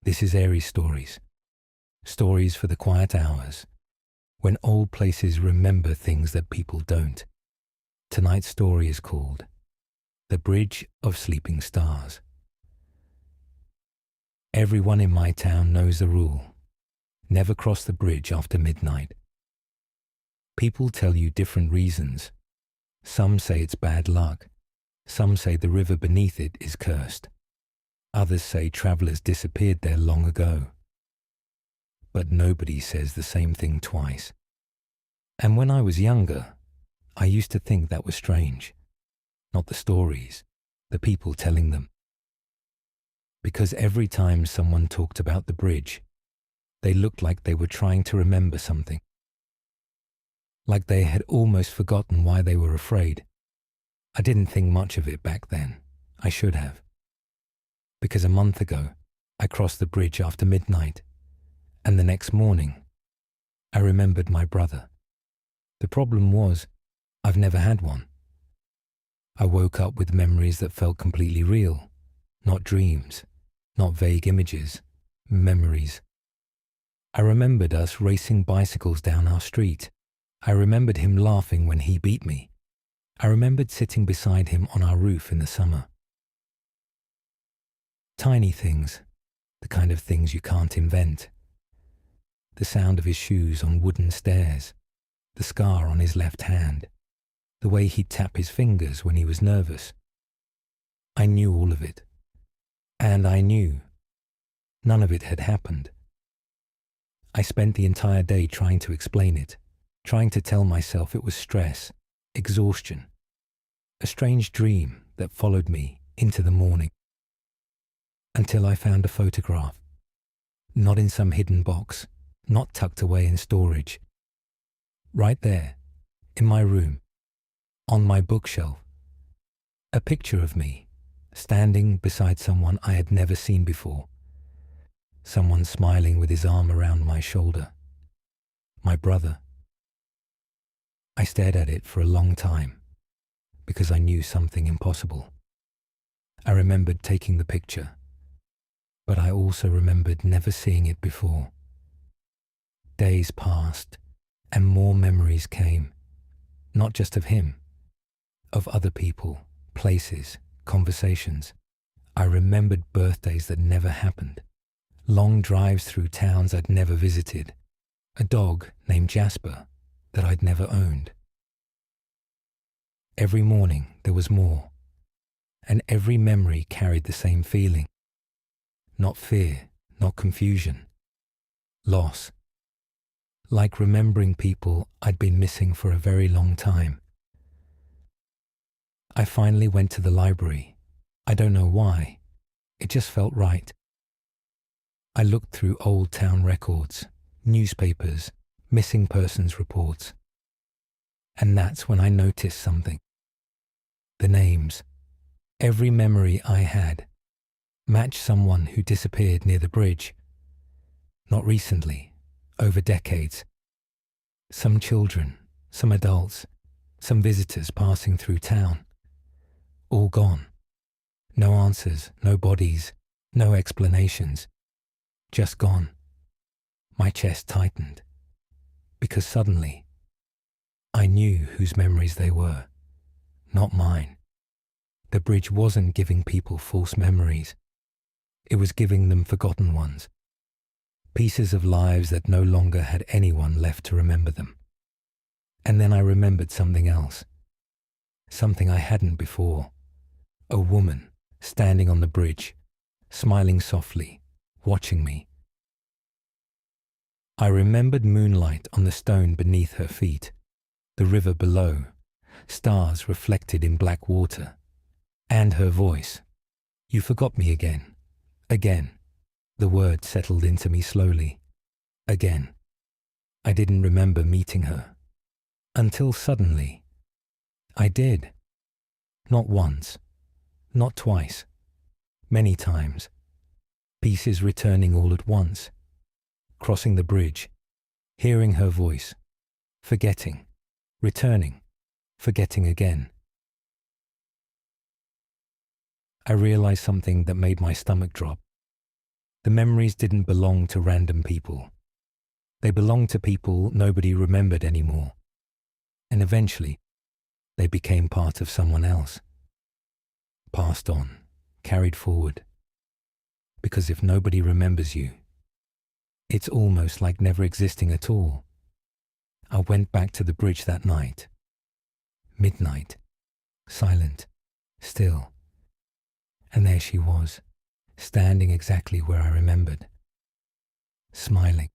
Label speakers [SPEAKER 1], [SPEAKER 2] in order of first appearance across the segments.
[SPEAKER 1] This is AeriesStories, stories for the quiet hours, when old places remember things that people don't. Tonight's story is called The Bridge of Sleeping Stars. Everyone in my town knows the rule: never cross the bridge after midnight. People tell you different reasons. Some say it's bad luck. Some say the river beneath it is cursed. Others say travelers disappeared there long ago. But nobody says the same thing twice. And when I was younger, I used to think that was strange. Not the stories, the people telling them. Because every time someone talked about the bridge, they looked like they were trying to remember something. Like they had almost forgotten why they were afraid. I didn't think much of it back then. I should have. Because a month ago, I crossed the bridge after midnight, and the next morning, I remembered my brother. The problem was, I've never had one. I woke up with memories that felt completely real, not dreams, not vague images, memories. I remembered us racing bicycles down our street. I remembered him laughing when he beat me. I remembered sitting beside him on our roof in the summer. Tiny things, the kind of things you can't invent. The sound of his shoes on wooden stairs, the scar on his left hand, the way he'd tap his fingers when he was nervous. I knew all of it. And I knew none of it had happened. I spent the entire day trying to explain it, trying to tell myself it was stress, exhaustion, a strange dream that followed me into the morning. Until I found a photograph, not in some hidden box, not tucked away in storage. Right there, in my room, on my bookshelf, a picture of me, standing beside someone I had never seen before. Someone smiling with his arm around my shoulder. My brother. I stared at it for a long time, because I knew something impossible. I remembered taking the picture, but I also remembered never seeing it before. Days passed, and more memories came, not just of him, of other people, places, conversations. I remembered birthdays that never happened, long drives through towns I'd never visited, a dog named Jasper that I'd never owned. Every morning there was more, and every memory carried the same feeling. Not fear, not confusion. Loss. Like remembering people I'd been missing for a very long time. I finally went to the library. I don't know why. It just felt right. I looked through old town records, newspapers, missing persons reports. And that's when I noticed something. The names. Every memory I had matched someone who disappeared near the bridge. Not recently, over decades. Some children, some adults, some visitors passing through town. All gone. No answers, no bodies, no explanations. Just gone. My chest tightened, because suddenly I knew whose memories they were, not mine. The bridge wasn't giving people false memories. It was giving them forgotten ones, pieces of lives that no longer had anyone left to remember them. And then I remembered something else, something I hadn't before. A woman standing on the bridge, smiling softly, watching me. I remembered moonlight on the stone beneath her feet, the river below, stars reflected in black water, and her voice. You forgot me again. Again. The word settled into me slowly. Again. I didn't remember meeting her. Until suddenly, I did. Not once. Not twice. Many times. Pieces returning all at once. Crossing the bridge. Hearing her voice. Forgetting. Returning. Forgetting again. I realized something that made my stomach drop. The memories didn't belong to random people. They belonged to people nobody remembered anymore. And eventually, they became part of someone else. Passed on, carried forward. Because if nobody remembers you, it's almost like never existing at all. I went back to the bridge that night. Midnight. Silent. Still. And there she was, standing exactly where I remembered. Smiling.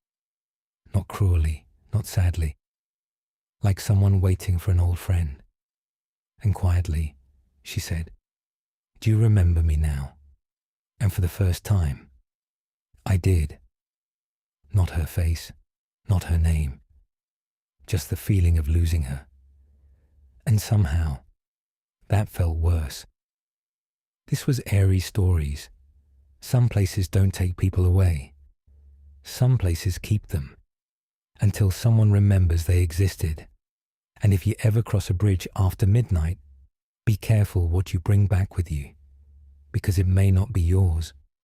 [SPEAKER 1] Not cruelly, not sadly. Like someone waiting for an old friend. And quietly, she said, "Do you remember me now?" And for the first time, I did. Not her face, not her name, just the feeling of losing her. And somehow, that felt worse. This was AeriesStories. Some places don't take people away. Some places keep them until someone remembers they existed. And if you ever cross a bridge after midnight, be careful what you bring back with you, because it may not be yours.